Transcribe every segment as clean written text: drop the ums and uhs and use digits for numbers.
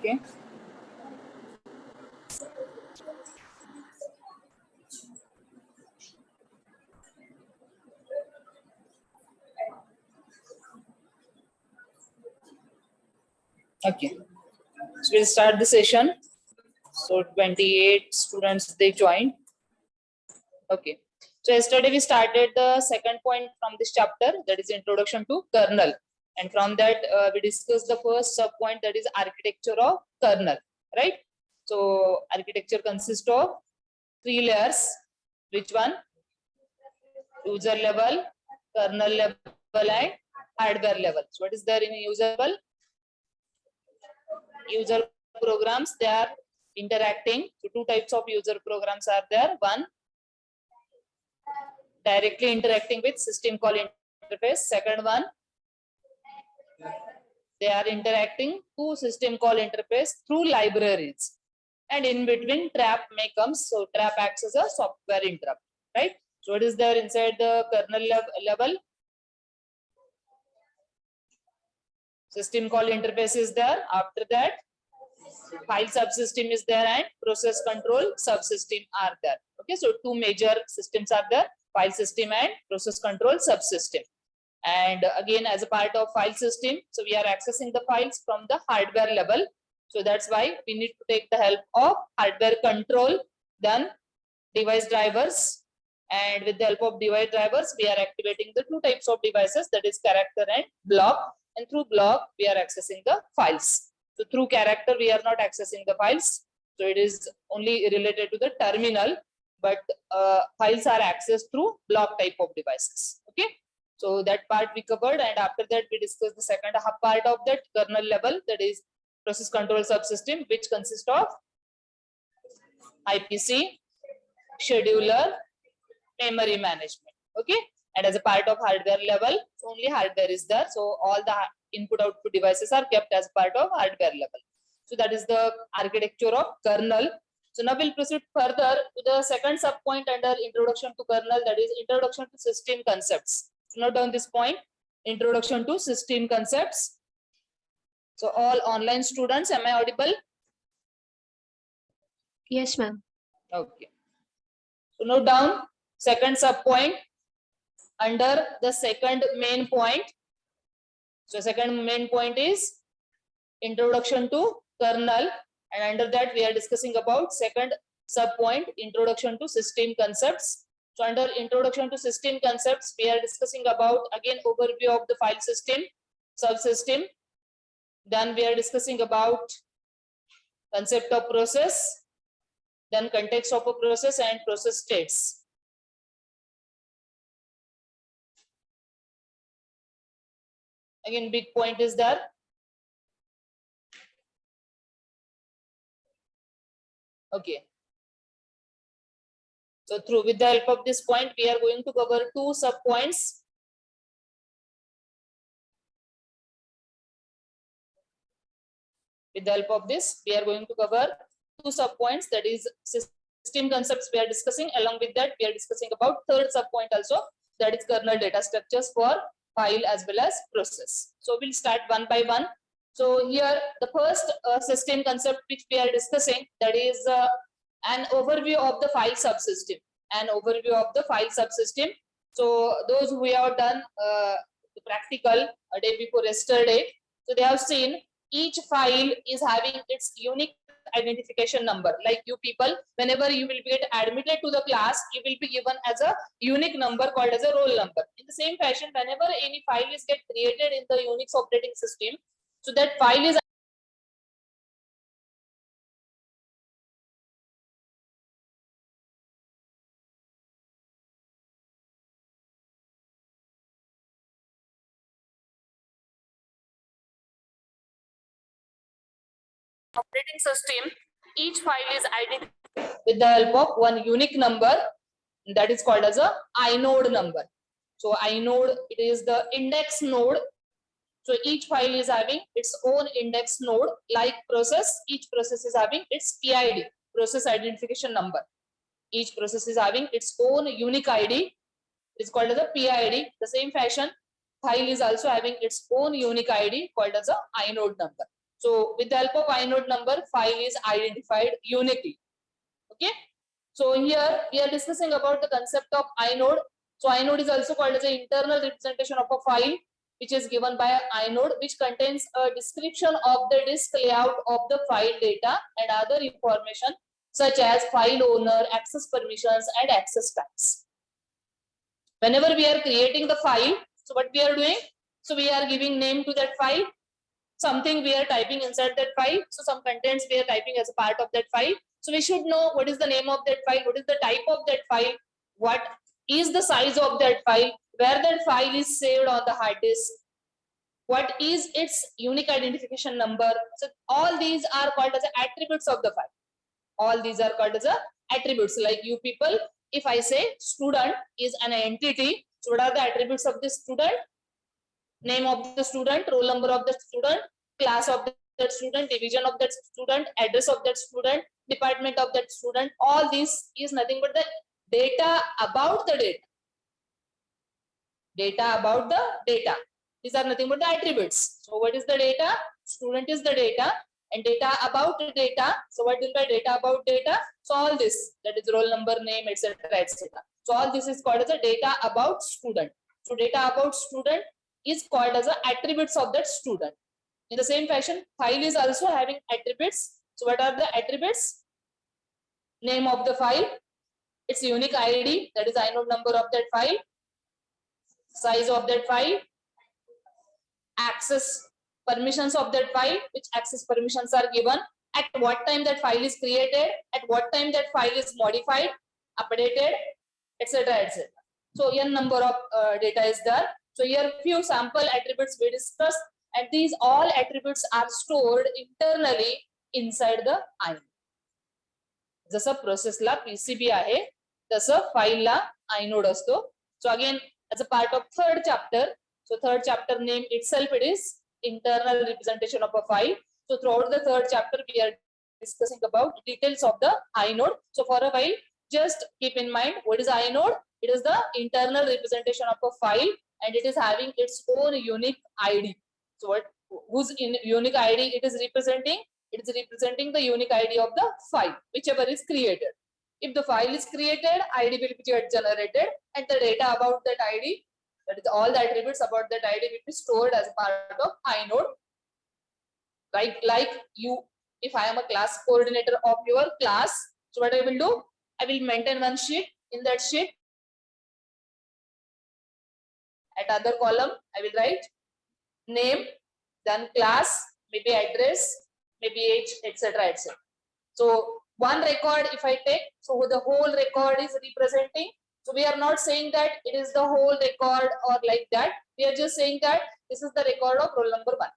Okay. Okay. So we'll start the session. So 28 students they joined. Okay. So yesterday we started the second point from this chapter, that is introduction to kernel. And from that we discussed the first sub point, that is architecture of kernel, right? So architecture consists of three layers. Which one? User level, kernel level, and hardware level. So what is there in user level? User programs, they are interacting. So two types of user programs are there. One, directly interacting with system call interface. Second one, they are interacting to system call interface through libraries. And in between, trap may come. So trap acts as a software interrupt, right? So what is there inside the kernel level? System call interface is there. After that, file subsystem is there and process control subsystem are there. Okay, so two major systems are there, file system and process control subsystem. And again, as a part of file system, so we are accessing the files from the hardware level. So that's why we need to take the help of hardware control, then device drivers. And with the help of device drivers, we are activating the two types of devices, that is character and block. And through block, we are accessing the files. So through character, we are not accessing the files. So it is only related to the terminal, but files are accessed through block type of devices. Okay. So that part we covered, and after that we discussed the second part of that kernel level, that is process control subsystem, which consists of IPC, scheduler, memory management. Okay. And as a part of hardware level, only hardware is there. So all the input output devices are kept as part of hardware level. So that is the architecture of kernel. So now we'll proceed further to the second sub point under introduction to kernel, that is introduction to system concepts. So note down this point, introduction to system concepts. So all online students, am I audible? Yes, ma'am. Okay. So note down second sub point under the second main point. So second main point is introduction to kernel, and under that we are discussing about second sub point, introduction to system concepts. So under introduction to system concepts, we are discussing about again overview of the file system, subsystem. Then we are discussing about concept of process, then context of a process and process states. Again, big point is there. Okay. So through with the help of this point, we are going to cover two sub points. With the help of this, we are going to cover two sub points, that is system concepts we are discussing. Along with that, we are discussing about third sub point also, that is kernel data structures for file as well as process. So we'll start one by one. So here the first system concept which we are discussing, that is an overview of the file subsystem. An overview of the file subsystem. So those who have done the practical a day before yesterday, so they have seen each file is having its unique identification number. Like you people, whenever you will get admitted to the class, you will be given as a unique number called as a roll number. In the same fashion, whenever any file is get created in the Unix operating system, so that file is operating system, each file is identified with the help of one unique number, that is called as a inode number. So inode, it is the index node. So each file is having its own index node. Like process, each process is having its PID, process identification number. Each process is having its own unique ID. It's called as a PID. The same fashion, file is also having its own unique ID called as a inode number. So with the help of inode number, file is identified uniquely. Okay. So here we are discussing about the concept of inode. So inode is also called as an internal representation of a file, which is given by an inode, which contains a description of the disk layout of the file data and other information such as file owner, access permissions, and access types. Whenever we are creating the file, so what we are doing? So we are giving name to that file. Something we are typing inside that file. So some contents we are typing as a part of that file. So we should know what is the name of that file, what is the type of that file, what is the size of that file, where that file is saved on the hard disk, what is its unique identification number. So all these are called as attributes of the file. All these are called as attributes. Like you people, if I say student is an entity, so what are the attributes of this student? Name of the student, roll number of the student, class of that student, division of that student, address of that student, department of that student. All this is nothing but the data about the data. Data about the data. These are nothing but the attributes. So what is the data? Student is the data, and data about the data. So what is the data about data? So all this, that is roll number, name, etc., etc. So all this is called as a data about student. So data about student is called as the attributes of that student. In the same fashion, file is also having attributes. So what are the attributes? Name of the file, its unique ID, that is inode number of that file, size of that file, access permissions of that file, which access permissions are given, at what time that file is created, at what time that file is modified, updated, etc., etc. So n number of data is there. So here few sample attributes we discussed, and these all attributes are stored internally inside the inode. जसं प्रोसेसला PCB आहे तसं फाईलला inode असतो. So again, as a part of third chapter, so third chapter name itself, it is internal representation of a file. So throughout the third chapter we are discussing about details of the inode. So for a while, just keep in mind what is inode. It is the internal representation of a file, and it is having its own unique ID. So what, whose unique ID it is representing? It is representing the unique ID of the file, whichever is created. If the file is created, ID will be generated, and the data about that ID, that is all the attributes about that ID, will be stored as a part of inode. Like you, if I am a class coordinator of your class, so what I will do? I will maintain one sheet. In that sheet, at other column, I will write name, then class, maybe address, maybe age, etc., etc. So one record, if I take, so the whole record is representing. So we are not saying that it is the whole record or like that. We are just saying that this is the record of roll number 1.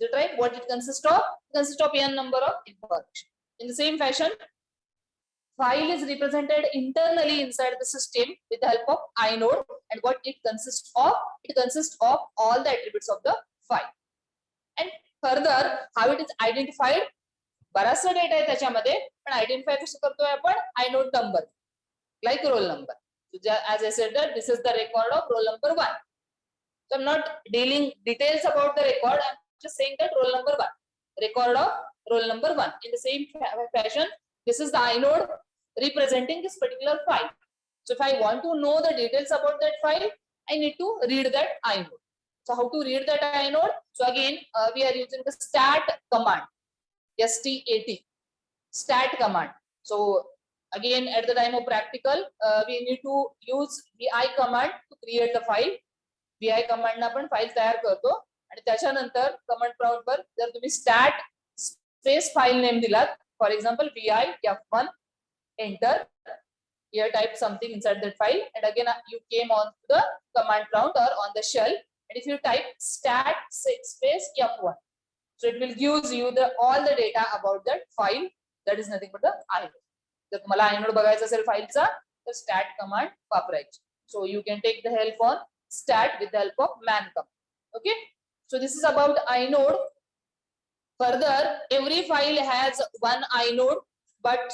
Is it right? What it consists of? It consists of n number of information. In the same fashion, file is represented internally inside the system with the help of inode, and what it consists of? It consists of all the attributes of the file. And further, how it is identified? बराचसा data आहे त्याच्यामध्ये, पण identify कसं करतोय आपण? inode number, like roll number. So as I said that this is the record of roll number 1. So I'm not dealing details about the record. I'm just saying that roll number 1, record of roll number 1. In the same fashion, this is the inode representing this particular file. So if I want to know the details about that file, I need to read that inode. So how to read that inode? So again, we are using the stat command, stat command. So again, at the time of practical, we need to use vi command to create the file. vi command ना आपण file तयार करतो, आणि त्याच्यानंतर command prompt वर जर तुम्ही stat space file name दिलात, for example vi f1, enter, here type something inside that file, and again you came on to the command prompt or on the shell, and if you type stat space f1, so it will give you the all the data about that file. That is nothing but the inode. जर तुम्हाला inode बघायचा असेल फाईलचा, तर stat command वापरायची. So you can take the help on stat with the help of man command. Okay, so this is about inode. Further, every file has one inode but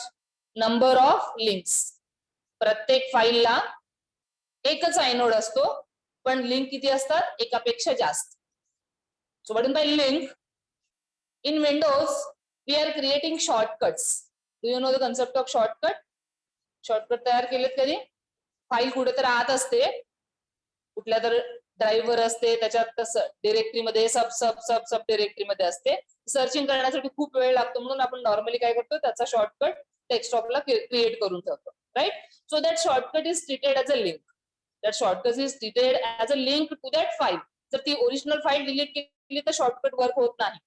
number of links. प्रत्येक फाईलला एकच inode असतो, पण link किती असतात? एकापेक्षा जास्त. So what is by link? In Windows, we are creating shortcuts. Do you know the concept of shortcut? Shortcut तयार केलेत कधी? फाईल कुठेतरी आत असते, कुठल्या तर ड्राईव्हवर असते, त्याच्यात डिरेक्टरी मध्ये सब सब सब सब डिरेक्टरी मध्ये असते. सर्चिंग करण्यासाठी खूप वेळ लागतो, म्हणून आपण नॉर्मली काय करतो, त्याचा शॉर्टकट डेस्कटॉपला क्रिएट करून ठेवतो, right? So that shortcut is treated as a link. That shortcut is treated as a link to that file. जर ती ओरिजिनल फाईल डिलीट केली तर शॉर्टकट वर्क होत नाही.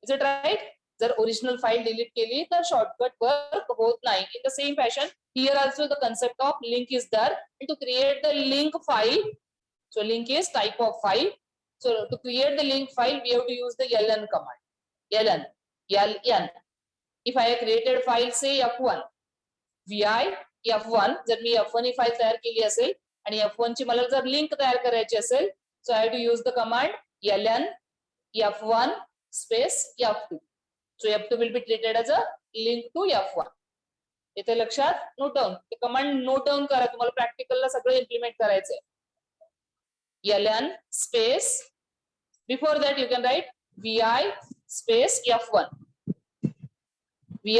Is it right? जर ओरिजिनल फाईल डिलीट केली तर शॉर्टकट वर्क होत नाही. In the same fashion here also the concept of link is there, and to create the link file, so link is type of file, so to create the link file we have to use the ln command. ln if I have created file say f1 vi f1, जर मी f1 ही file तयार केली असेल आणि f1 ची मला जर link तयार करायची असेल, so I have to use the command ln f1 space f2. so f2 will be treated as a link to f1. इथे लक्षात note down, command not down करा, तुम्हाला प्रॅक्टिकलला सगळं इम्प्लिमेंट करायचंय. ln space before that you can write vi space f1. vi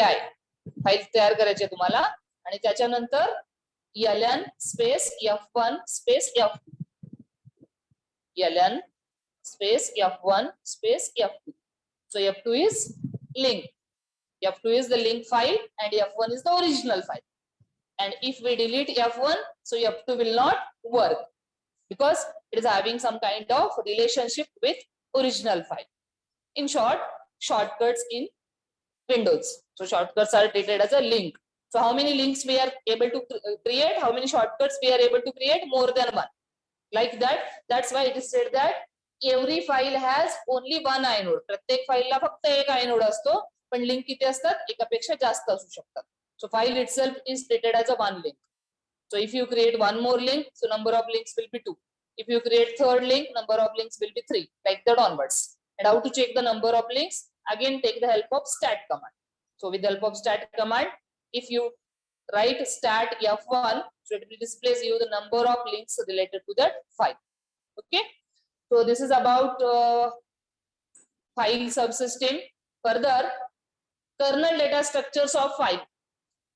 file तयार करायची तुम्हाला, आणि त्याच्यानंतर ln space f1 space f2. ln space f1 space f2. so f2 is link. f2 is the link file and f1 is the original file. And if we delete f1, so f2 will not work because it is having some kind of relationship with original file. In short, shortcuts in Windows. So shortcuts are treated as a link. So how many links we are able to create? How many shortcuts we are able to create? More than one. Like that. That's why it is said that every file has only one inode. प्रत्येक फाईलला फक्त एक inode असतो, पण link किती असतात? एकापेक्षा जास्त असू शकतात. So file itself is treated as a one link. So if you create one more link, so number of links will be 2. If you create third link, number of links will be 3, like that onwards. And how to check the number of links? Again, take the help of stat command. So with the help of stat command, if you write stat f1, so it will display you the number of links related to that file. Okay. So this is about file subsystem. Further, kernel data structures of file.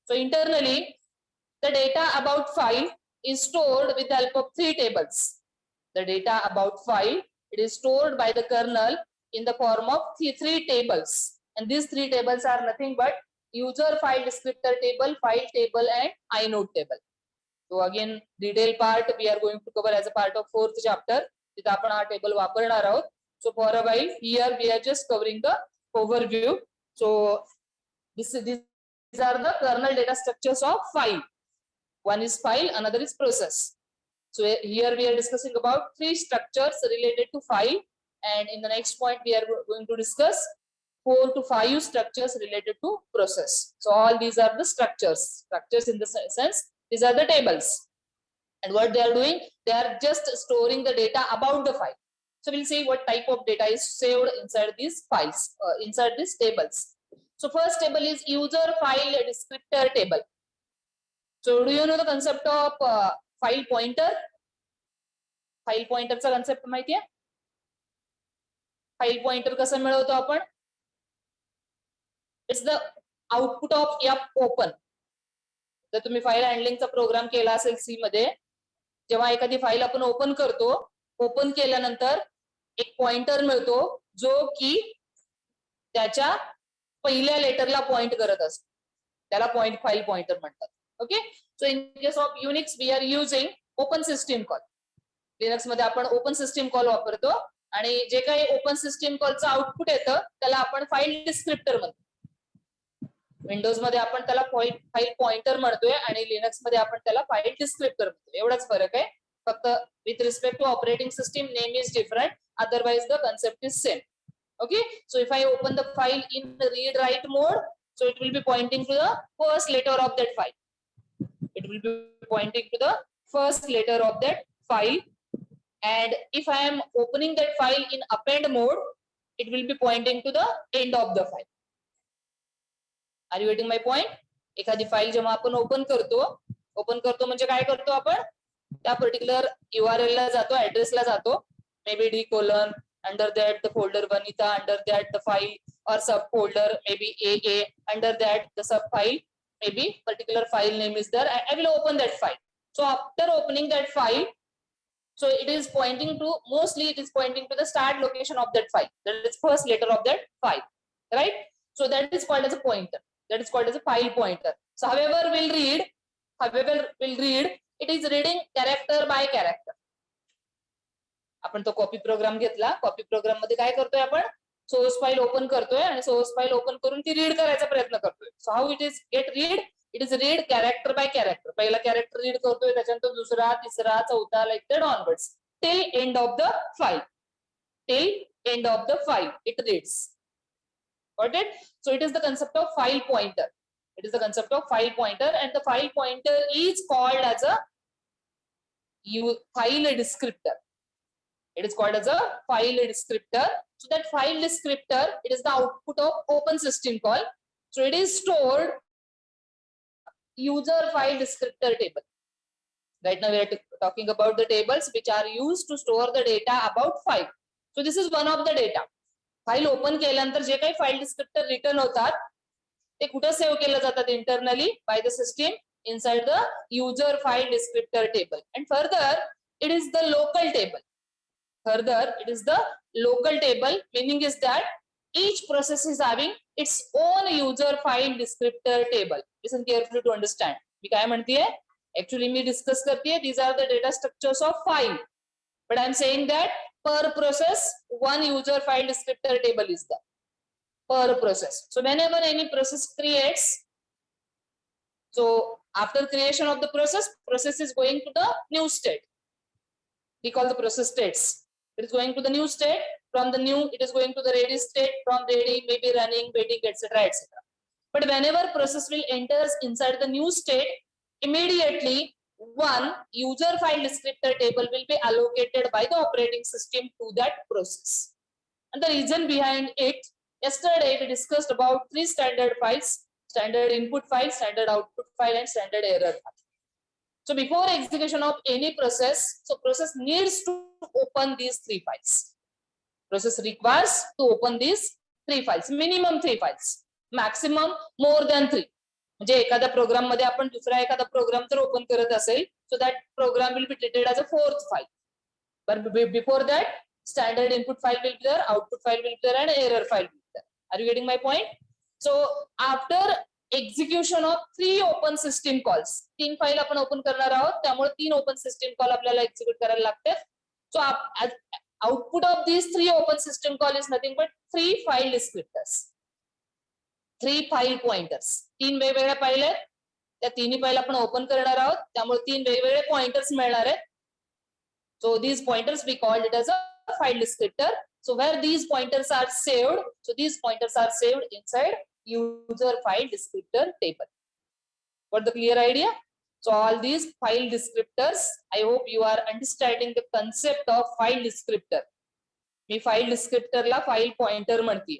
So internally, the data about file is stored with the help of 3 tables. The data about file, it is stored by the kernel in the form of 3 tables. And these 3 tables are nothing but user file descriptor table, file table, and inode table. So again, detail part we are going to cover as a part of 4th chapter. तिथे आपण हा table वापरणार आहोत. So for a while here we are just covering the overview. So these are the kernel data structures of file. One is file, another is process. So here we are discussing about 3 structures related to file, and in the next point we are going to discuss 4 to 5 structures related to process. So all these are the structures in the sense these are the tables, and what they are doing, they are just storing the data about the file. So we'll see what type of data is saved inside these files, inside these tables. So first table is user file descriptor table. So do you know the concept of file pointer? File pointer चा concept माहिती आहे? File pointer कसं मिळवतो आपण? It's the output of f open. जर तुम्ही file हँडलिंगचा programme केला असेल सी मध्ये, जेव्हा एखादी फाईल आपण ओपन करतो, ओपन केल्यानंतर एक पॉइंटर मिळतो जो की त्याच्या पहिल्या लेटरला पॉइंट करत असतो, त्याला फाईल पॉइंटर म्हणतात. Okay. So in case of Unix we are using open system call. Linux मध्ये आपण ओपन सिस्टीम कॉल वापरतो, आणि जे काही ओपन सिस्टीम कॉलचं आउटपुट येतं त्याला आपण फाईल डिस्क्रिप्टर म्हणतो. विंडोज मध्ये आपण त्याला फाईल पॉइंटर म्हणतोय आणि लिनक्स मध्ये आपण त्याला फाईल डिस्क्रिप्टर म्हणतो. एवढाच फरक आहे, फक्त with respect to operating system name is different, otherwise the concept is same. Okay, so if I open the file in the read write mode, so it will be pointing to the first letter of that file. It will be pointing to the first letter of that file, and if I am opening that file in append mode, it will be pointing to the end of the file. Are you getting my point? एखादी file जेव्हा आपण open करतो म्हणजे काय करतो आपण, त्या particular URL ला जातो, ऍड्रेसला जातो, may be d:, under that the folder vanita, under that the file or subfolder, maybe AA. Under that, the subfile, maybe particular file name is there. I will open that file. So after opening that file, so it is pointing to, mostly it is pointing to the start location of that file. That is first letter of that file, right? So that is called as a pointer. That is called as a file pointer. So however we'll read, it is reading character by character. आपण तो copy programme घेतला, copy programme मध्ये काय करतोय आपण, source file open करतोय आणि source file open करून ती रीड करायचा प्रयत्न करतोय. So how it is get read, it is read character by character. पहिला कॅरेक्टर रीड करतोय, त्याच्यानंतर दुसरा, तिसरा, चौथा, like that onwards till end of the file. Till end of the file it reads. Got it? So it is the concept of file pointer. It is the concept of file pointer, and the file pointer is called as a file descriptor. It is called as a file descriptor. So that file descriptor, it is the output of open system call. So it is stored user file descriptor table. Right now we are talking about the tables which are used to store the data about file. So this is one of the data. File open केल्यानंतर जे काही file descriptor return होतात ते कुठे save केले जातात internally by the system inside the user file descriptor table. And further it is the local table. Further, it is the local table, meaning is that each process is having its own user file descriptor table. Listen carefully to understand. मी काय म्हणतेय? Actually मी discuss करतेय. These are the data structures of file. But I am saying that per process, one user file descriptor table is there. Per process. So whenever any process creates, so after creation of the process is going to the new state. We call the process states. It is going to the new state. From the new, it is going to the ready state. From ready, maybe running, waiting, etc., etc. But whenever process will enters inside the new state, immediately one user file descriptor table will be allocated by the operating system to that process. And the reason behind it, yesterday we discussed about 3 standard files: standard input file, standard output file, and standard error file. So before execution of any process, so process needs to open these 3 files. Process requires to open these 3 files, minimum 3 files, maximum more than 3. म्हणजे एखाद्या programme मध्ये आपण दुसरा एखादा programme जर open करत असेल, so that program will be treated as a 4th file. But before that, standard input file will be there, output file will be there, and error file will be there. Are you getting my point? So after execution of 3 open system calls, 3 file आपण open करणार आहोत, त्यामुळे 3 open system call आपल्याला execute करायला लागतात. So output of these 3 open system call is nothing but 3 file descriptors, 3 file pointers. 3 वेगवेगळ्या file आहेत, त्या तिन्ही फाईल आपण ओपन करणार आहोत, त्यामुळे 3 वेगवेगळे पॉइंटर्स मिळणार आहेत. So these pointers we called it as a file descriptor. So where these pointers are saved, so these pointers are saved inside user file descriptor table. Got the clear idea? So all these file descriptors, I hope you are understanding the concept of file descriptor. Me file descriptor La file pointer म्हणते.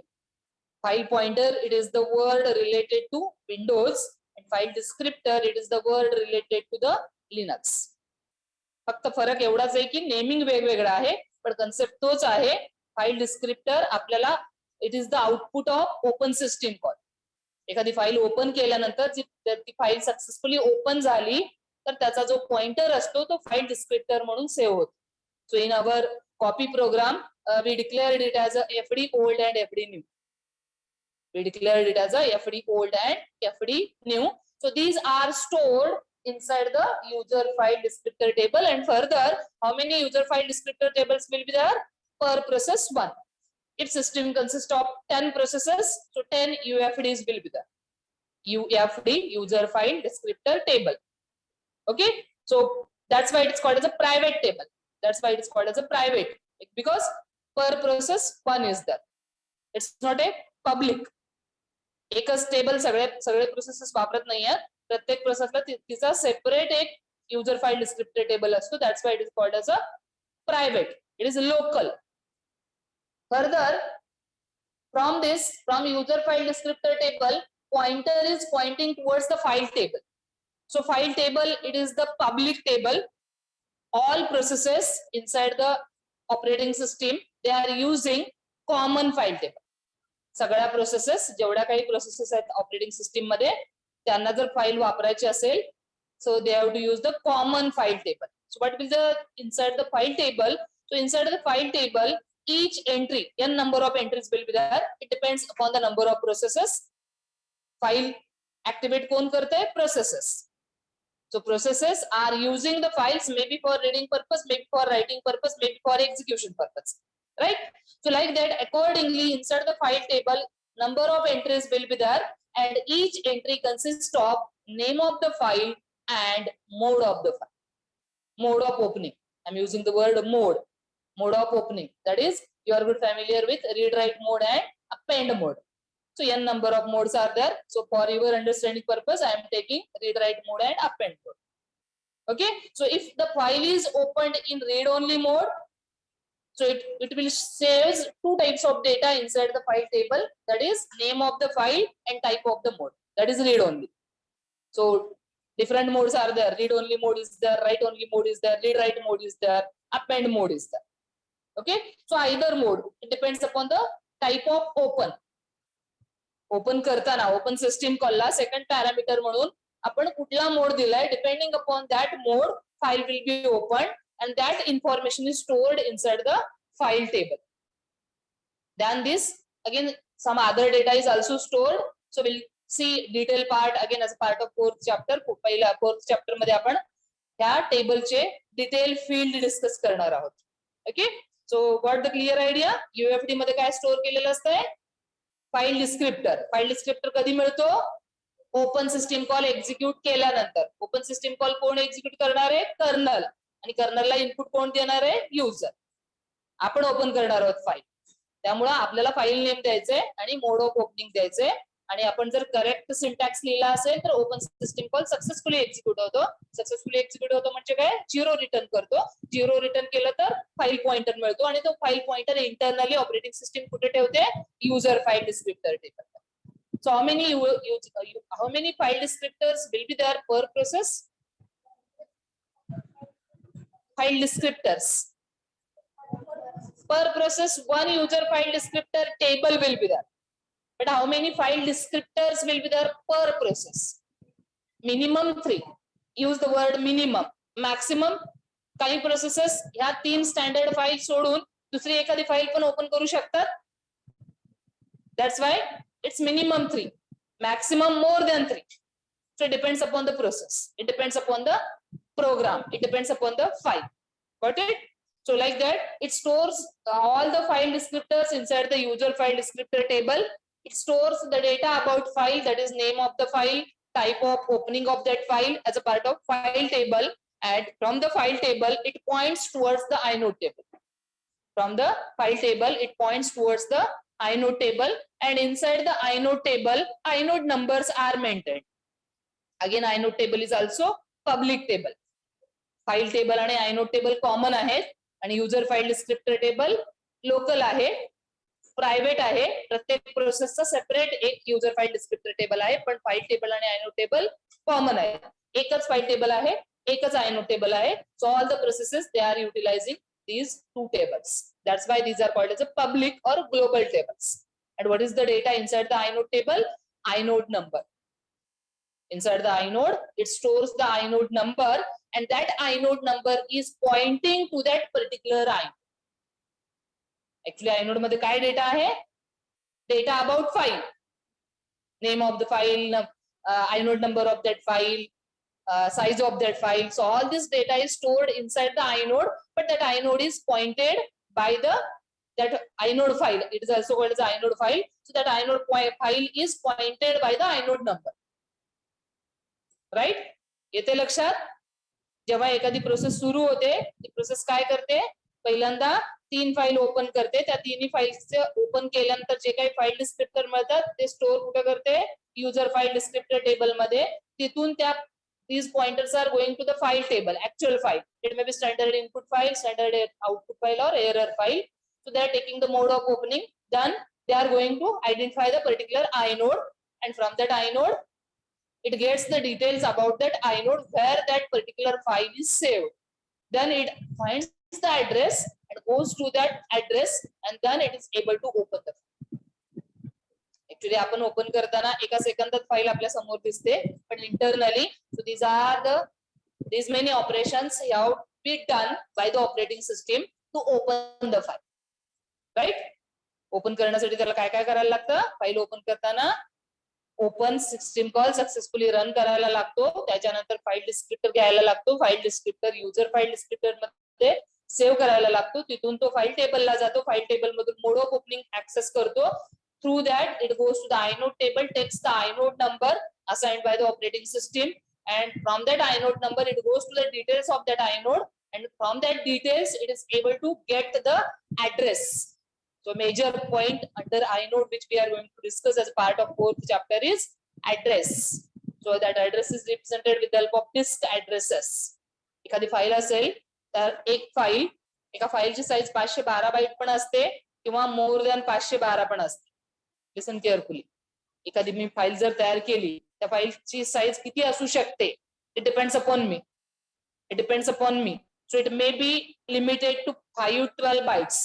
File pointer, it is the word related to Windows, and file descriptor, it is the word related to the Linux. फक्त फरक एवढाच आहे की naming वेगवेगळं आहे, पण concept तोच आहे. फाईल डिस्क्रिप्टर आपल्याला, it is the output of open system call. एखादी फाईल ओपन केल्यानंतर ती फाईल सक्सेसफुली ओपन झाली तर त्याचा जो पॉइंटर असतो तो फाईल डिस्क्रिप्टर म्हणून सेव्ह होतो. So in our copy program we declared it as a FD old and FD new. We declared it as a FD old and FD new. So these are stored inside the user file descriptor table. And further, how many user file descriptor tables will be there? Per process 1. Its system consists of 10 processes. So 10 UFDs will be there. UFD, user file descriptor table. Okay. So that's why it's called as a private table. That's why it's called as a private, because per process 1 is there. It's not a public. एकच table सगळे processes वापरत नाहीये. प्रत्येक प्रोसेसला तिचा separate एक user file descriptor table असतो. That's why it is called as a private. It is local. Further from user file descriptor table, pointer is pointing towards the file table. So file table, it is the public table. All processes inside the operating system, they are using common file table. सगळ्या processes, जेवढ्या काही processes आहेत operating system मध्ये, त्यांना जर file वापरायची असेल, so they have to use the common file table. So what will the inside the file table? So inside the file table, each entry, n number of entries will be there. It depends upon the number of processes. File activate कौन करता है? Processes. So processes are using the files maybe for reading purpose, maybe for writing purpose, maybe for execution purpose, right? So like that, accordingly inside the file table, number of entries will be there, and each entry consists of name of the file and mode of the file. Mode of opening, I'm using the word mode of opening, that is you are good familiar with read write mode and append mode. So n number of modes are there, so for your understanding purpose I am taking read write mode and append mode. Okay, so if the file is opened in read only mode, so it will saves two types of data inside the file table, that is name of the file and type of the mode, that is read only. So different modes are there, read only mode is there, write only mode is there, read write mode is there, append mode is there. Okay, so either mode, it depends upon the type of open. Open करताना open system कॉलला second parameter म्हणून आपण कुठला mode दिलाय, depending upon that mode file will be open and that information is stored inside the file table. Then this again some other data is also stored, so we'll see detail part again as a part of fourth chapter. पहिला fourth chapter मध्ये आपण ह्या table चे detail field discuss करणार आहोत. Okay, so got the clear idea. UFD मध्ये काय store केलेलं असतंय? File descriptor. फाईल डिस्क्रिप्टर कधी मिळतो? ओपन सिस्टीम कॉल एक्झिक्यूट केल्यानंतर. ओपन सिस्टीम कॉल कोण एक्झिक्यूट करणार आहे? कर्नल. आणि कर्नलला इनपुट कोण देणार आहे? युजर. आपण ओपन करणार आहोत फाईल, त्यामुळे आपल्याला फाईल नेम द्यायचंय आणि मोड ऑफ ओपनिंग द्यायचंय. आणि आपण जर करेक्ट सिंटॅक्स लिहिला असेल तर open system call successfully execute होतो. सक्सेसफुली एक्झिक्यूट होतो म्हणजे काय? 0 रिटर्न करतो. 0 रिटर्न केलं तर फाईल पॉइंटर मिळतो आणि तो file pointer internally operating system कुठे ठेवते? User file descriptor table. So how many file descriptors will be there per process? File descriptors per process, one user file descriptor table will be there. But how many file descriptors will be there per process? Minimum 3. Use the word minimum. Maximum, काही processes ह्या 3 standard file सोडून दुसरी एखादी file पण open करू शकतात. That's why it's minimum 3, maximum more than 3. So it depends upon the process, it depends upon the program, it depends upon the file. Got it? So like that, it stores all the file descriptors inside the user file descriptor table. It stores the data about file, that is name of the file, type of opening of that file as a part of file table, and from the file table it points towards the inode table. From the file table it points towards the inode table, and inside the inode table inode numbers are maintained. Again inode table is also public table. File table आणि inode table common आहेत आणि user file descriptor table local आहे, private आहे. प्रत्येक प्रोसेसचा separate एक user file descriptor table आहे, पण file table आणि inode टेबल कॉमन आहे. एकच फाईल टेबल आहे, एकच inode टेबल आहे. So all the processes they are utilizing these two tables. That's why these are called as a public or global tables. And what is the data inside the inode table? Inode number. Inside the inode, it stores the inode number, and that inode number is pointing to that particular inode. Actually, inode मध्ये काय data आहे? Data about file. Name of the file, inode number of that file, size of that file. So all this data is stored inside the inode, but that inode is pointed by that inode file. It is also called as inode file. So that inode file is pointed by the inode number. Right? येते लक्षात? जेव्हा एखादी process सुरू होते, ती process काय करते? पहिल्यांदा 3 फाईल ओपन करते. त्या तिन्ही फाईल्सचे ओपन केल्यानंतर जे काही फाईल डिस्क्रिप्टर मिळतात ते स्टोअर कुठे करते? युजर फाईल डिस्क्रिप्टर टेबल मध्ये. तिथून त्या these pointers are going to the file table, actual file. It may be standard input file, standard output file, or error file. So they are taking the mode of opening. Then they are going to identify the particular inode, and from that inode, it gets the details about that inode where that particular file is saved. Then it finds the address and goes to that address, and then it is able to open the file. Actually आपण open करताना एका सेकंदात file आपल्या समोर दिसते, पण internally so these are these many operations have been done by the operating system to open the file, right? Open करण्यासाठी त्याला काय काय करायला लागतं, फाईल ओपन करताना open system call successfully run करायला लागतो, त्याच्यानंतर फाईल डिस्क्रिप्टर घ्यायला लागतो, file descriptor user file descriptor मध्ये सेव्ह करायला लागतो, तिथून तो फाईल टेबलला जातो, फाईल टेबल मधून मोड ऑफ ओपनिंग ऍक्सेस करतो. Through that it goes to the inode table, takes the inode number assigned by the operating system, and from that inode number it goes to the details of that inode, and from that details it is able to get the address. So major point under inode which we are going to discuss as part of fourth chapter is address. So that address is represented with the help of disk addresses. एखादी file असेल तर एक file, एका फाईलची size 512 bite पण असते किंवा मोर than 512 पण असते. Listen carefully. एखादी मी फाईल जर तयार केली, त्या फाईलची साईज किती असू शकते, it depends upon me. It depends upon me. So it may be limited to 512 bytes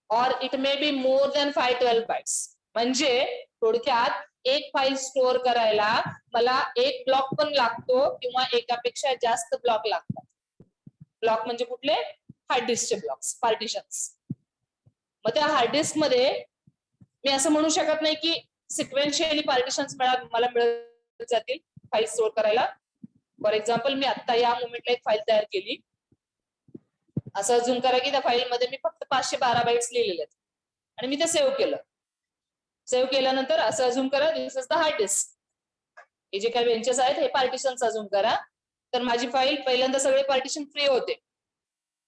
और it may be more than 512 bytes. म्हणजे थोडक्यात एक फाईल स्टोअर करायला मला एक ब्लॉक पण लागतो किंवा एकापेक्षा जास्त ब्लॉक लागतात. ब्लॉक म्हणजे कुठले, हार्ड डिस्कचे ब्लॉक्स, पार्टिशन्स. मग त्या हार्ड डिस्क मध्ये मी असं म्हणू शकत नाही की सिक्वेन्शियली पार्टिशन्स मला मिळत जातील फाईल स्टोअर करायला. फॉर एक्झाम्पल मी आता या मोमेंटला एक फाईल तयार केली, असं अजून करा की त्या फाईल मध्ये मी फक्त 512 बाईट्स लिहिलेले आहेत आणि मी ते सेव्ह केलं. सेव्ह केल्यानंतर असं अजून करा this is the hard disk. हे जे काही बेंचेस आहेत हे पार्टिशन्स अजून करा. तर माझी फाईल पहिल्यांदा सगळे पार्टिशन फ्री होते.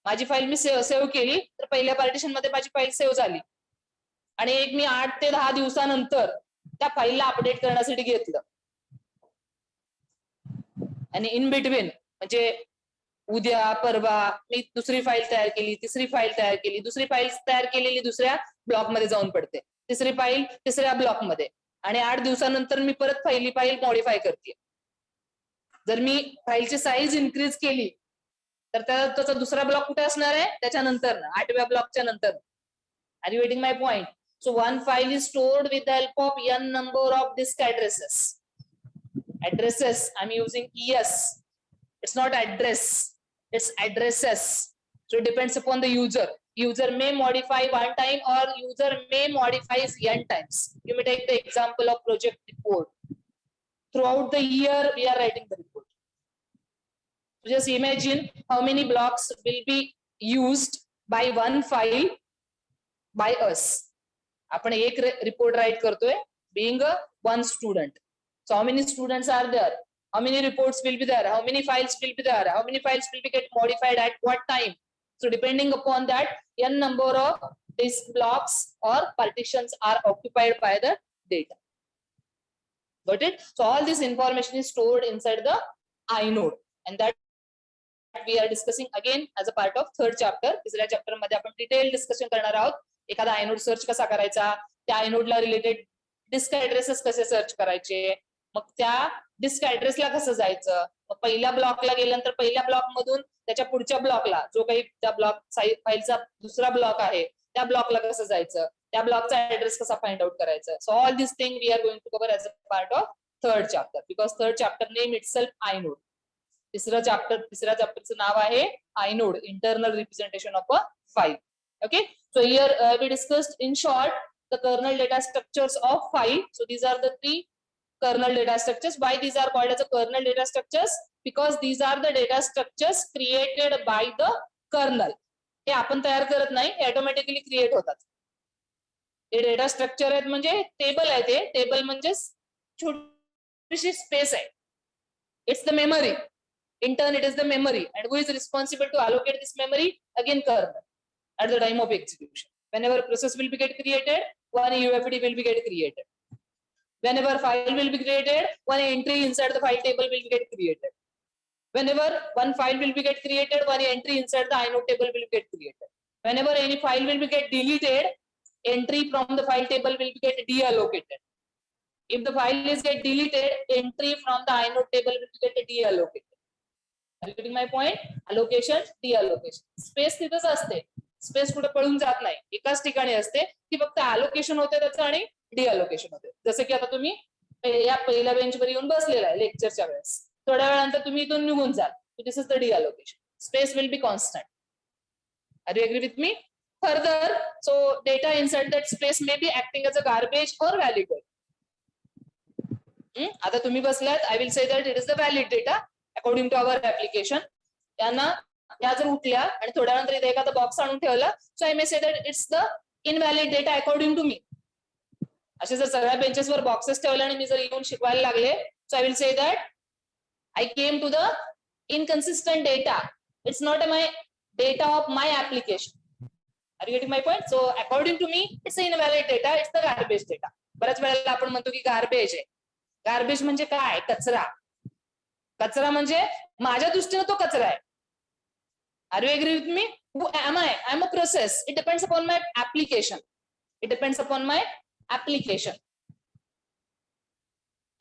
माझी फाईल मी सेव्ह केली तर पहिल्या पार्टिशन मध्ये माझी फाईल सेव्ह झाली आणि एक मी 8 ते 10 दिवसानंतर त्या फाईलला अपडेट करण्यासाठी घेतलं. आणि इन बिटवीन म्हणजे उद्या परवा मी दुसरी फाईल तयार केली, तिसरी फाईल तयार केली, दुसरी फाईल तयार केलेली दुसऱ्या ब्लॉक मध्ये जाऊन पडते, तिसरी फाईल तिसऱ्या ब्लॉक मध्ये, आणि 8 दिवसानंतर मी परत फाईल मॉडिफाय करते. जर मी फाईलची साईज इन्क्रीज केली तर त्याचा दुसरा ब्लॉक कुठे असणार आहे, त्याच्यानंतर 8व्या ब्लॉकच्या नंतर. Are you getting my point? So one file is stored with the help of n number of disk addresses. Addresses, I'm using ES. It's not address, it's addresses. So it depends upon the user. User may modify one time or user may modify n times. You may take the example of project report. Throughout the year, we are writing the report. So just imagine how many blocks will be used by one file by us. आपण एक report right करतोय being a one student. So how many students are there? How many reports will be there? How many files will be there? How many files will be get modified at what time? So depending upon that, n number of disk blocks or partitions are occupied by the data. Got it? So all this information is stored inside the inode, and that we are discussing again as a part of third chapter. तिसऱ्या chapter मध्ये आपण detail discussion करणार आहोत. एखादा inode search कसा करायचा, त्या आयनोडला related disc ऍड्रेसेस कसे सर्च करायचे, मग त्या डिस्क ऍड्रेसला कसं जायचं, मग पहिल्या ब्लॉकला गेल्यानंतर पहिल्या ब्लॉक मधून त्याच्या पुढच्या ब्लॉकला जो काही त्या ब्लॉक फाईलचा दुसरा ब्लॉक आहे त्या ब्लॉकला कसं जायचं, त्या ब्लॉकचा ऍड्रेस कसा फाइंड आउट करायचा. So all this thing we are going to cover as a part of third chapter, because third chapter name itself inode. तिसऱ्या चॅप्टरचं नाव आहे inode, internal representation of a file. Okay, so here we discussed in short the kernel data structures of file. So these are the 3 kernel data structures. Why these are called as a kernel data structures? Because these are the data structures created by the kernel. हे आपण तयार करत नाही, हे automatically create होतात. हे data structure आहेत म्हणजे table आहे, ते table म्हणजे छोटीशी स्पेस आहे. It's the memory. In turn, it is the memory, and who is responsible to allocate this memory? Again, kernel. At the time of execution, whenever process will be get created, one UFD will be get created. Whenever file will be created, one entry inside the file table will get created. Whenever one file will be get created, one entry inside the inode table will get created. Whenever any file will be get deleted, entry from the file table will be get deallocated. If the file is get deleted, entry from the inode table will be get deallocated. Are you getting my point? Allocation, deallocation. Space तिथंच असते, space कुठे पळून जात नाही, एकाच ठिकाणी असते, ती फक्त अलोकेशन होते त्याचं आणि डिअलोकेशन होते. जसं की आता तुम्ही या पहिल्या बेंचवर येऊन बसलेला आहे लेक्चरच्या वेळेस, थोड्या वेळानंतर तुम्ही इथून निघून जाल, this is the deallocation. Space will be constant. Are you agree with me? Further, so data inside that space may be acting as a garbage or valid data. आता तुम्ही बसलात, I will say that it is the valid data according to our application. यांना या जर उठल्या आणि थोड्या नंतर इथे एखादा बॉक्स आणून ठेवला, so I may say that it's the invalid data according to me. असे जर सगळ्या बेंचेसवर बॉक्सेस ठेवले आणि मी जर येऊन शिकवायला लागले, so I will say that I came to the inconsistent data. It's not my data of my application. Are you getting my point? So according to me, it's invalid data. It's the garbage data. बऱ्याच वेळेला आपण म्हणतो की garbage आहे. Garbage म्हणजे काय? कचरा. कचरा म्हणजे माझ्या दृष्टीने तो कचरा आहे. Are you agree with me? Who am I? I am a process. It depends upon my application. It depends upon my application.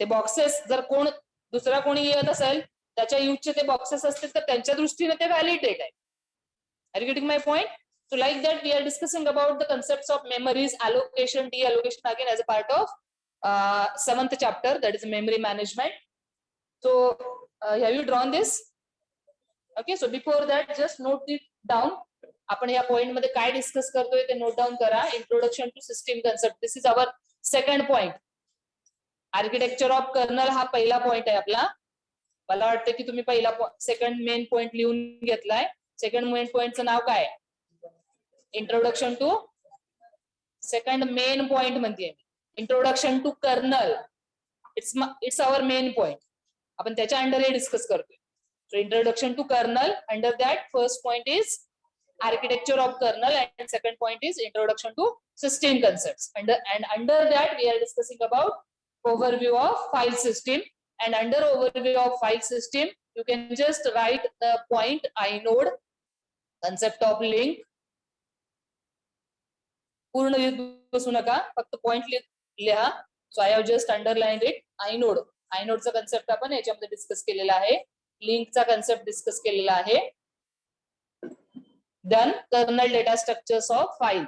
ते बॉक्सेस जर कोण दुसरा कोणी येत असेल, त्याच्या यूजचे ते बॉक्सेस असतील तर त्यांच्या दृष्टीने ते व्हॅलिड डेटा आहे. Are you getting my point? So like that we are discussing about the concepts of memories, allocation, deallocation again as a part of 7th chapter, that is memory management. So have you drawn this? Okay, so before that just note it down. आपण या point मध्ये काय discuss करतोय ते note down करा. Introduction to system concept, this is our second point. Architecture of kernel हा पहिला point आहे आपला. मला वाटतं की तुम्ही पहिला सेकंड मेन पॉइंट लिहून घेतलाय. सेकंड मेन पॉइंटचं नाव काय? Introduction to, second main point म्हणते introduction to kernel. It's our main point. आपण त्याच्या अंडर हे डिस्कस करतोय. So introduction to kernel, under that first point is architecture of kernel and second point is introduction to system concepts. And under that we are discussing about overview of file system, and under overview of file system you can just write the point inode, concept of link. पूर्ण लिहित बसू नका, फक्त point लिहा. So I have just underlined it. inode, चा concept आपण याच्यामध्ये discuss केलेला आहे. लिंकचा कन्सेप्ट डिस्कस केलेला आहे. Then kernel data structures of file.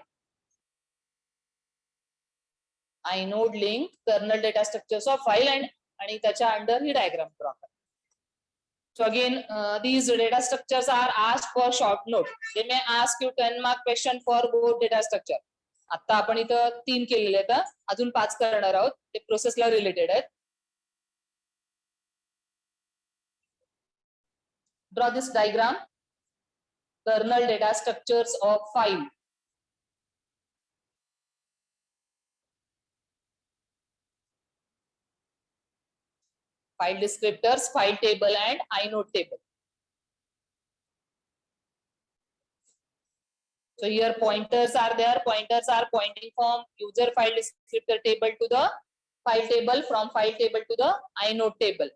inode, link, kernel data structures of file, and त्याच्या अंडर ही डायग्राम ड्रॉ करा. So again these data structures are asked for short note. They may ask you 10 mark question for both data structure. आता आपण इथं 3 केलेले आहेत, अजून 5 करणार आहोत. ते प्रोसेसला रिलेटेड आहेत. Draw this diagram. Kernel data structures of file. File descriptors, file table and inode table. So here pointers are there. Pointers are pointing from user file descriptor table to the file table, from file table to the inode table.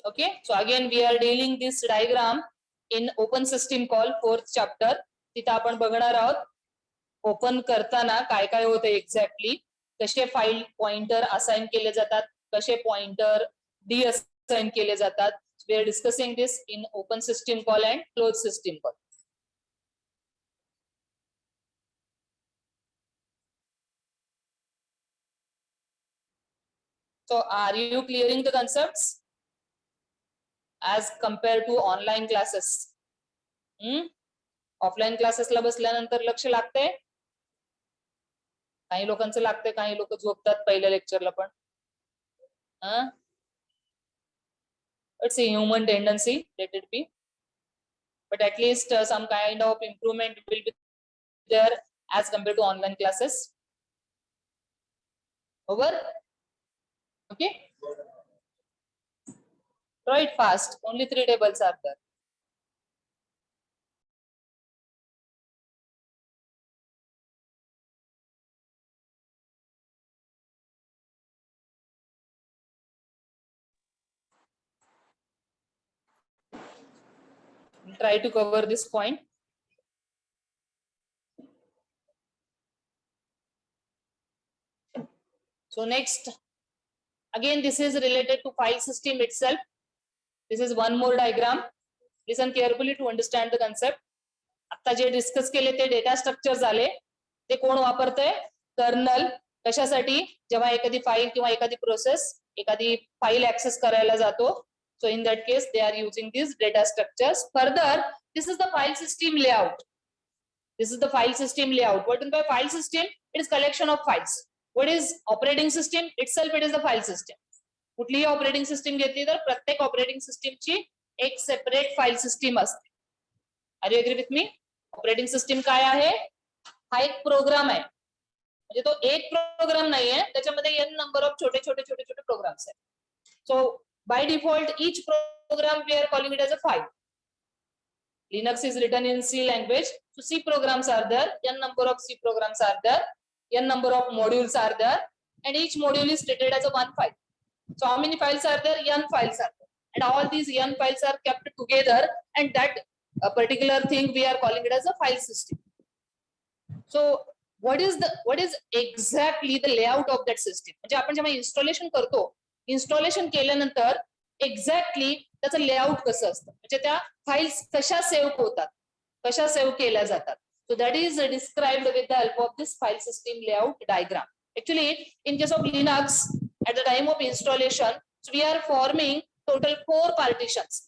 Okay, so again we are dealing this diagram in open system call 4th chapter. तिथे आपण बघणार आहोत open करताना काय काय होतं exactly, कसे file pointer assign केले जातात, कसे पॉइंटर डी असाइन केले जातात. We are discussing this in open system call and closed system call. So are you clearing the concepts as compared to online classes? Offline क्लासेसला बसल्यानंतर लक्ष लागते. काही लोकांचं लागते, काही लोक झोपतात पहिल्या लेक्चरला पण. It's a human tendency, let it be, but at least some kind of improvement will be there as compared to online classes. Over? Okay, draw it fast. Only 3 tables are there. Try to cover this point. So next, again this is related to file system itself. This is one more diagram. Listen carefully to understand the concept. आता जे discuss केले ते data structure झाले. ते कोण वापरतंय? Colonel. कशासाठी? जेव्हा एखादी फाईल किंवा एखादी प्रोसेस एखादी फाईल ऍक्सेस करायला जातो. So in that case they are using these data structures. Further, this is the file system layout. This is the file system layout. What is by file system? It is collection of files. What is operating system? Itself it is the file system. कुठलीही operating system घेतली तर प्रत्येक operating सिस्टीमची एक separate file system असते. Are you agree with me? Operating system काय आहे? हा एक प्रोग्राम आहे. म्हणजे तो एक प्रोग्राम नाहीये, त्याच्यामध्ये एन नंबर ऑफ छोटे छोटे छोटे छोटे प्रोग्राम्स आहेत. सो by default each program we are calling it as a file. Linux is written in C language, so C programs are there, n number of C programs are there, n number of modules are there, and each module is treated as a one file. So how many files are there? N files are there, and all these n files are kept together, and that particular thing we are calling it as a file system. So what is exactly the layout of that system? म्हणजे आपण जेव्हा installation करतो, installation केल्यानंतर exactly त्याचं layout कसं असतं, म्हणजे त्या फाईल्स कशा सेव्ह होतात, कशा सेव्ह केल्या जातात. सो that is described with the help of this file system layout diagram. Actually, in case of Linux, at the time of installation, so we are forming total 4 partitions.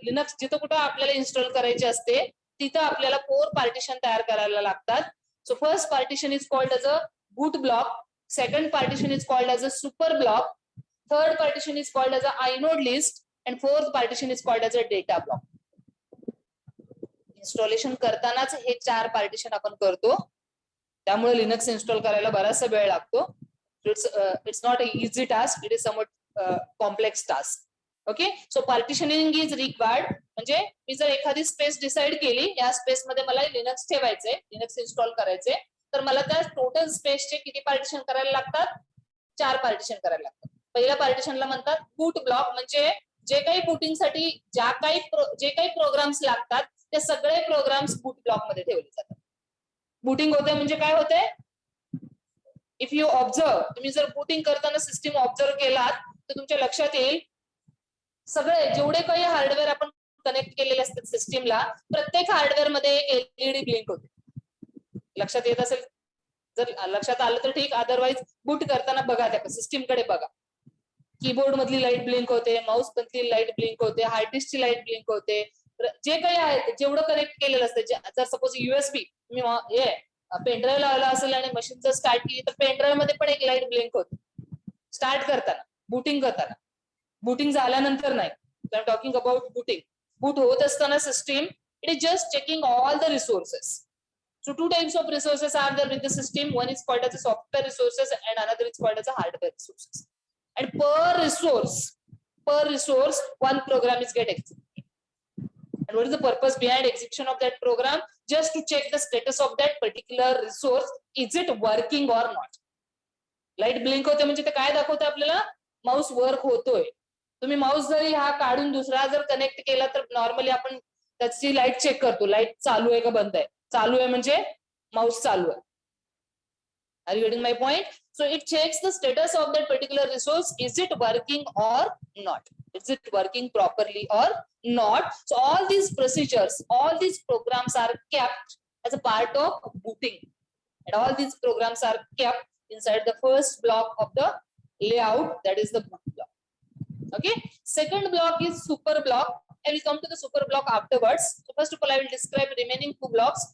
Linux जिथं कुठं आपल्याला install करायचे असते तिथं आपल्याला 4 partition तयार करायला लागतात. So first partition is called as a boot block, second partition is called as a super block, third partition is called as a inode list, and fourth partition is called as a data block. Installation करतानाच हे 4 partition आपण करतो, त्यामुळे Linux install करायला बराचसा वेळ लागतो. It's not a easy task, it is somewhat complex task. Okay, so partitioning is required. म्हणजे मी जर एखादी स्पेस डिसाइड केली, या स्पेस मध्ये मला लिनक्स ठेवायचंय, लिनक्स इन्स्टॉल करायचंय, तर मला त्या टोटल स्पेसचे किती पार्टिशन करायला लागतात? 4 पार्टिशन करायला लागतात. पहिल्या पार्टिशनला म्हणतात बूट ब्लॉक, म्हणजे जे काही बूटिंगसाठी जे काही प्रोग्राम्स लागतात ते सगळे प्रोग्राम्स बूट ब्लॉक मध्ये ठेवले जातात. बूटिंग होते म्हणजे काय होते? इफ यू ऑब्झर्व, तुम्ही जर बूटिंग करताना सिस्टीम ऑब्झर्व केलात तर तुमच्या लक्षात येईल सगळे जेवढे काही हार्डवेअर आपण कनेक्ट केलेले असतात सिस्टीमला, प्रत्येक हार्डवेअर मध्ये एक एलईडी ब्लिंक होते. लक्षात येत असेल? जर लक्षात आलं तर ठीक, अदरवाइज बूट करताना बघा, त्या सिस्टीम कडे बघा. कीबोर्ड मधली लाईट ब्लिंक होते, माऊस मधली लाईट ब्लिंक होते, हार्ड डिस्कची लाईट ब्लिंक होते. जे काही आहे जेवढं कनेक्ट केलेलं असतं, जर सपोज युएसबी तुम्ही पेनड्राईव्ह लावला असेल आणि मशीन जर स्टार्ट केली तर पेनड्राईव्ह मध्ये पण एक लाईट ब्लिंक होते स्टार्ट करताना, बुटिंग करताना. बुटिंग झाल्यानंतर नाही, I am talking about booting. Boot होत असताना system it is just checking all the resources. So 2 types of resources are there with the system. One is called as a software resources and another is called as a hardware resources. And per resource, one program is get executed. And what is the purpose behind execution of that program? Just to check the status of that particular resource. Is it working or not? Light blink होते म्हणजे ते काय दाखवते आपल्याला? Mouse work होतोय. तुम्ही Mouse जरी हा काढून दुसरा जर कनेक्ट केला तर नॉर्मली आपण त्याची लाईट चेक करतो, लाईट चालू आहे का बंद आहे. चालू आहे म्हणजे माऊस चालू आहे. Are you getting my point? So it checks the status of that particular resource. Is it working or not? Is it working properly or not? So all these procedures, all these programs are kept as a part of booting, and all these programs are kept inside the first block of the layout, that is the boot block. Okay, second block is super block. I will come to the super block afterwards. So first of all, I will describe the remaining 2 blocks.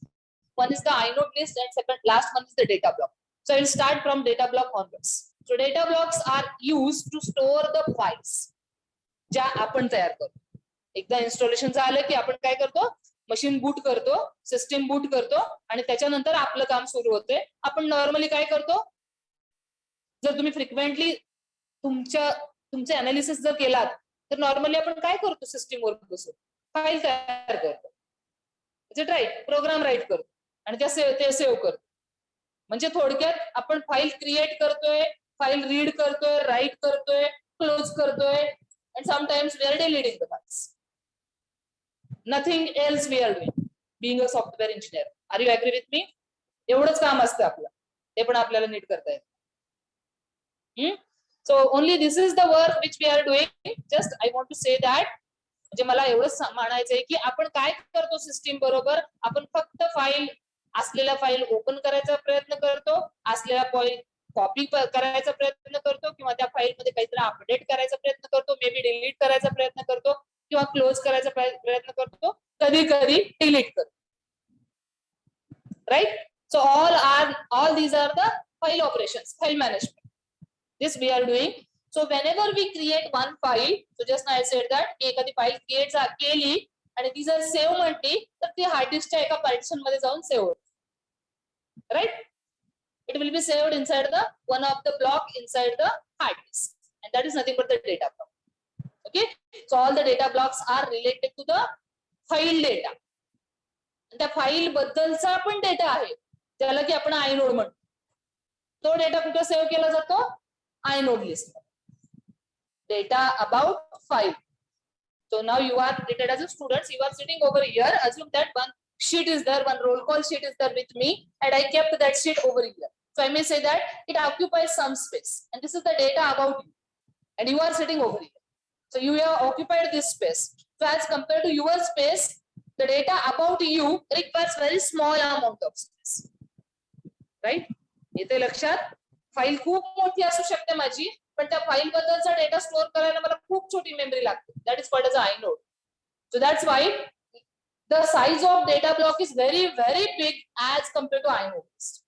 One is the inode list and last one is the data block. So I will start from data block onwards. So data blocks are used to store the files ज्या आपण तयार करतो. एकदा installation झालं की आपण काय करतो? मशीन बूट करतो, सिस्टीम बूट करतो आणि त्याच्यानंतर आपलं काम सुरू होते. आपण नॉर्मली काय करतो? जर तुम्ही फ्रिक्वेंटली तुमचे अनालिसिस जर केलात तर नॉर्मली आपण काय करतो? सिस्टीमवर बसून फाईल तयार करतो, राईट, प्रोग्राम राईट करतो आणि ते सेव्ह करतो. म्हणजे थोडक्यात आपण फाईल क्रिएट करतोय, फाईल रीड करतोय, राईट करतोय, क्लोज करतोय, and sometimes we are deleting the files. Nothing else we are doing being a software engineer. Are you agree with me? एवढंच काम असतं आपलं, ते पण आपल्याला नीट करता येतं. So only this is the work which we are doing. Just I want to say that म्हणजे मला एवढंच म्हणायचंय की आपण काय करतो सिस्टीम बरोबर, आपण फक्त फाईल असलेल्या फाईल ओपन करायचा प्रयत्न करतो, असलेला पॉईंट कॉपी करायचा प्रयत्न करतो, किंवा त्या फाईल मध्ये काहीतरी अपडेट करायचा प्रयत्न करतो, मे बी डिलीट करायचा प्रयत्न करतो, किंवा क्लोज करायचा प्रयत्न करतो, कधी कधी डिलीट करतो. Right. So all these are the file operations, file management. This we are doing. So whenever we create one file, so just now I said that एखादी फाईल क्रिएट केली आणि ती जर सेव्ह म्हटली तर ती हार्ड डिस्कच्या एका पार्टिशन मध्ये जाऊन सेव्ह होते. Right. It will be saved inside the one of the block inside the hard disk, and that is nothing but the data block. Okay. So all the data blocks are related to the file data. त्या file बद्दलचा पण data आहे त्याला की आपण inode म्हणतो. तो data कुठे सेव्ह केला जातो? Inode list. Data about file. So now you are treated as a student. You are sitting over here. Assume that one sheet is there, one roll call sheet is there with me, and I kept that sheet over here. So I may say that it occupies some space, and this is the data about you, and you are sitting over here. So you have occupied this space. So as compared to your space, the data about you requires very small amount of space. Right? येते लक्षात? File खूप मोठी असू शकते माझी, पण त्या file बद्दलचा डेटा स्टोअर करायला मला खूप छोटी मेमरी लागते. That is called as an inode. So that's why the size of data block is very big as compared to inode list.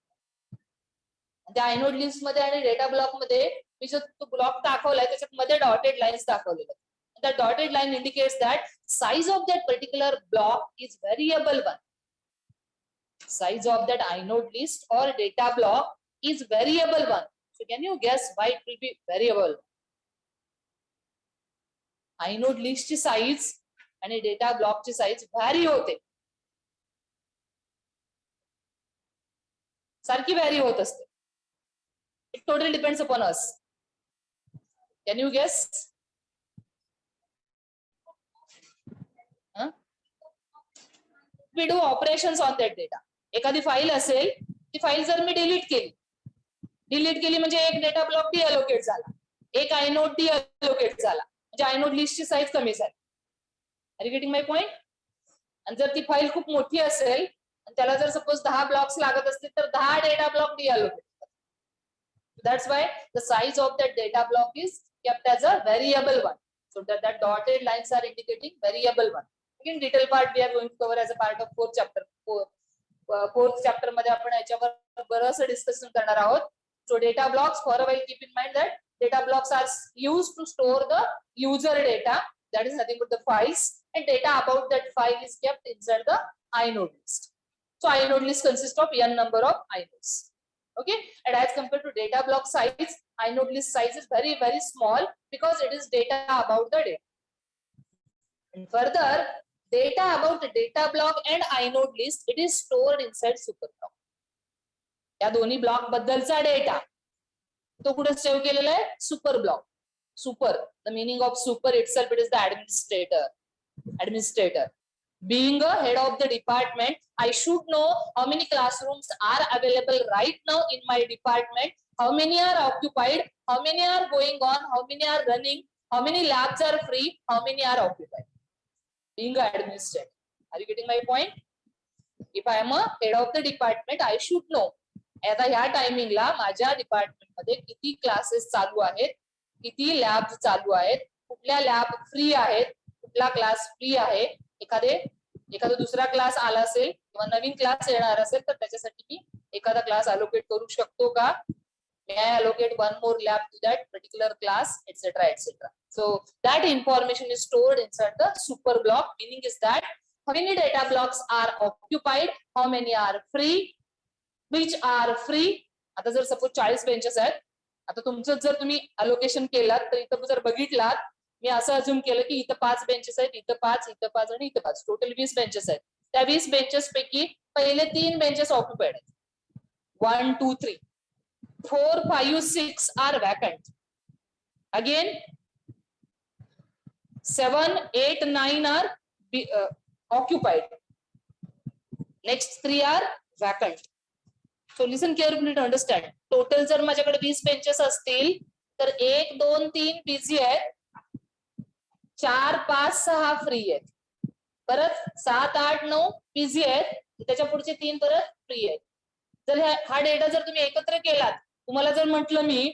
त्या inode list मध्ये आणि डेटा ब्लॉक मध्ये मी जो तो ब्लॉक दाखवलाय त्याच्यात मध्ये डॉटेड लाईन्स दाखवलेले आहेत. That dotted line indicates that size of that particular block is variable one. Size of that inode list or data block is variable one. So can you guess why it will be variable? inode list ची size आणि data block ची size vary होते. सारखी vary होत असते. It totally depends upon us. Can you guess? We do operations on that data. एखादी file असेल, ती फाईल जर मी डिलीट केली म्हणजे एक डेटा ब्लॉक डिअलोकेट झाला, एक आयनोड डिअलोकेट झाला, म्हणजे आयनोड लिस्टची साईज कमी झाली. Are you getting my point? आणि जर ती फाईल खूप मोठी असेल आणि त्याला जर सपोज 10 ब्लॉक्स लागत असतील तर 10 data block deallocate. That's why the size of that data block is kept as a variable one. So that dotted lines are indicating variable one. Again, detail part we are going to cover as a part of fourth chapter. Fourth chapter मध्ये आपण याच्यावर बरंच discussion करणार आहोत. So data blocks, for a while keep in mind that data blocks are used to store the user data, that is nothing but the files, and data about that file is kept inside the inode list. So inode list consists of n number of inodes. Okay, and as compared to data block size, inode list size is very small because it is data about the data. And further, data about the data block and inode list, it is stored inside super block. या दोन्ही block बद्दलचा data तो कुठे save केलेला आहे? Super block. Super, the meaning of super itself, it is the administrator. Being a head of the department, I should know how many classrooms are available right now in my department, how many are occupied, how many are going on, how many are running, how many labs are free, how many are occupied. Being an administrator. Are you getting my point? If I am a head of the department, I should know. आता ह्या टायमिंगला माझ्या department मध्ये किती classes चालू आहेत, किती lab चालू आहेत, कुठल्या लॅब फ्री आहेत, कुठला क्लास फ्री आहे, एखादा दुसरा क्लास आला असेल किंवा नवीन क्लास येणार असेल तर त्याच्यासाठी मी एखादा क्लास अलोकेट करू शकतो का? May I allocate one more lab to that particular class, etc., etc. So that information is stored inside the super block. Meaning is that how many data blocks are occupied, how many are free, which are free. आता जर suppose 40 benches आहेत, आता तुमचं जर तुम्ही allocation केलात तर इथं जर बघितलात, मी असं अज्युम केलं की इथं 5 बेंचेस आहेत, इथं 5, इथं 5 आणि इथं 5, टोटल 20 बेंचेस आहेत. त्या 20 बेंचेस पैकी पहिले 3 बेंचेस ऑक्युपाइड आहेत. 1 2 3 4 5 6 are vacant. Again 7 8 9 are occupied. Next 3 are vacant. So listen carefully to understand. Total जर माझ्याकडे 20 बेंचेस असतील तर 1 2 3 बिझी आहेत, 4, 5, 6 फ्री आहेत, परत 7, 8, 9 बिझी आहेत, त्याच्या पुढचे 3 परत फ्री आहेत. जर हा डेटा जर तुम्ही एकत्र केलात, तुम्हाला जर म्हटलं मी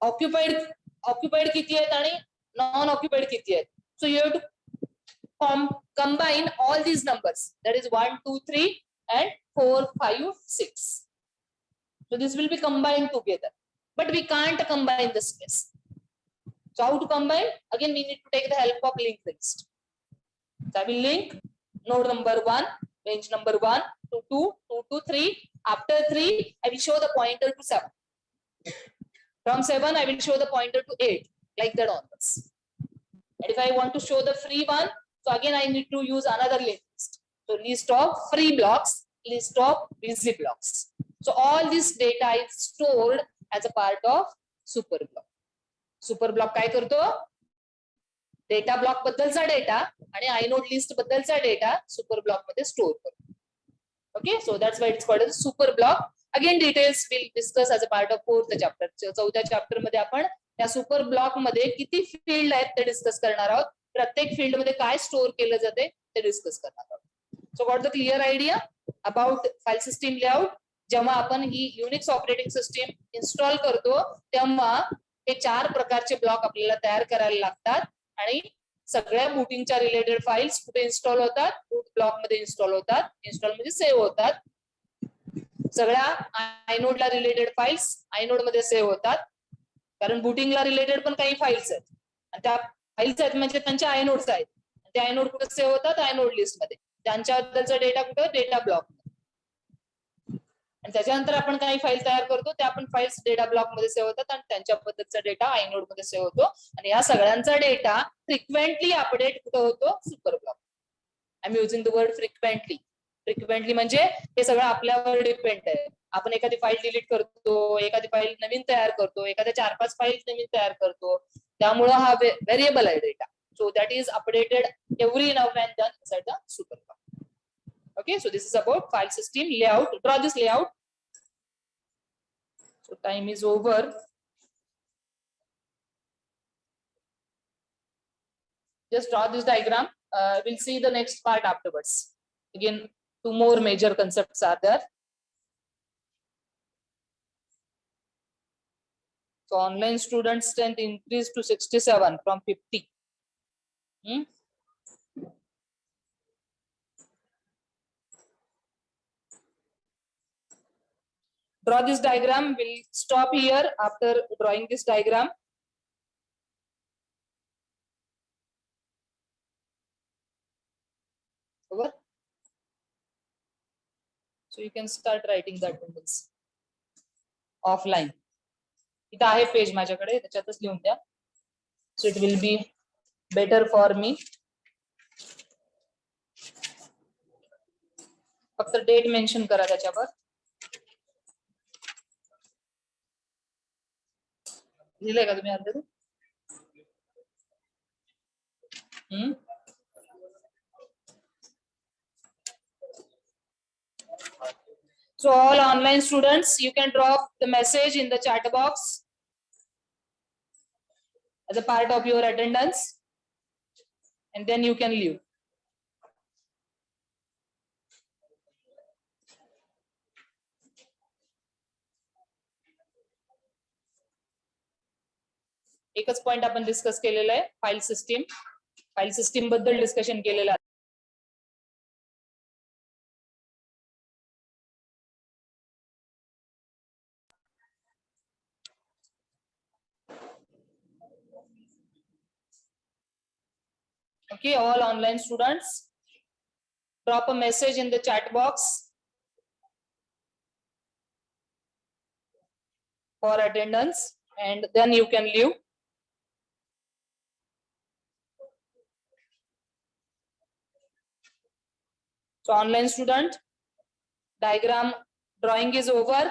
ऑक्युपाइड किती आहेत आणि नॉन ऑक्युपाइड किती आहेत, so you have to combine all these numbers, that is 1, 2, 3 and 4, 5, 6. So this will be combined together, but we can't combine this case. So how to combine? Again we need to take the help of linked list. So I will link node number 1, range number 1 to 2, 2 to 3. After 3, I will show the pointer to 7. From 7, I will show the pointer to 8, like that onwards. And if I want to show the free one, so again I need to use another linked list. So list of free blocks, list of busy blocks. So all this data is stored as a part of super block. Super block काय करतो? Data block बद्दलचा data आणि inode list बद्दलचा data super block मध्ये store करतो. Okay, so that's why it's called super block. Again details will discuss as a part of 4th chapter. 4थ्या chapter मध्ये आपण त्या सुपर ब्लॉक मध्ये किती फील्ड आहेत ते डिस्कस करणार आहोत. प्रत्येक फील्ड मध्ये काय स्टोर केलं जाते ते डिस्कस करणार आहोत. सो got the clear idea about file system layout. जेव्हा आपण ही युनिक्स ऑपरेटिंग सिस्टीम इन्स्टॉल करतो तेव्हा हे 4 प्रकारचे ब्लॉक आपल्याला तयार करायला लागतात आणि सगळ्या बूटिंगच्या रिलेटेड फाइल्स कुठे इन्स्टॉल होतात? बूट ब्लॉक मध्ये इन्स्टॉल होतात. इन्स्टॉल म्हणजे सेव्ह होतात. सगळ्या आयनोडला रिलेटेड फाइल्स आयनोड मध्ये सेव्ह होतात, कारण बूटिंगला रिलेटेड पण काही फाइल्स आहेत आणि त्या फाइल्स आहेत म्हणजे त्यांच्या आयनोड्स आहेत. ते आयनोड कुठे सेव्ह होतात? आयनोड लिस्ट मध्ये. त्यांच्याबद्दलचा डेटा कुठे? Data block. आणि त्याच्यानंतर आपण काही फाईल तयार करतो, त्या आपण फाईल्स डेटा ब्लॉक मध्ये सेव्ह होतात आणि त्यांच्याबद्दलचा डेटा आयनोड मध्ये सेव्ह होतो. आणि या सगळ्यांचा डेटा फ्रिक्वेंटली अपडेट कुठे होतो? Super block. I am using the word frequently. Frequently म्हणजे हे सगळं आपल्यावर डिपेंड आहे. आपण एखादी फाईल डिलीट करतो, एखादी फाईल नवीन तयार करतो, एखाद्या 4-5 फाईल नवीन तयार करतो, त्यामुळे हा व्हेरिएबल आहे data. So that is updated every now and then inside the super block. Okay, so this is about file system layout. Draw this layout. So time is over. Just draw this diagram. We'll see the next part afterwards. Again, 2 more major concepts are there. So online student strength increased to 67 from 50. Draw this diagram. We'll stop here after drawing this diagram. Over. So you can start writing the attendance offline. इथं आहे page माझ्याकडे, त्याच्यातच लिहून द्या. So it will be better for me. फक्त date mention करा त्याच्यावर. लिहिलंय का तुम्ही अर्धे? So all online students, you can drop the message in the chat box as a part of your attendance, and then you can leave. एकच point आपण discuss केलेला आहे, फाईल सिस्टीम बद्दल डिस्कशन केलेलं आहे. Okay, all online students, drop a message in the chat box for attendance, and then you can leave. So online student, diagram drawing is over.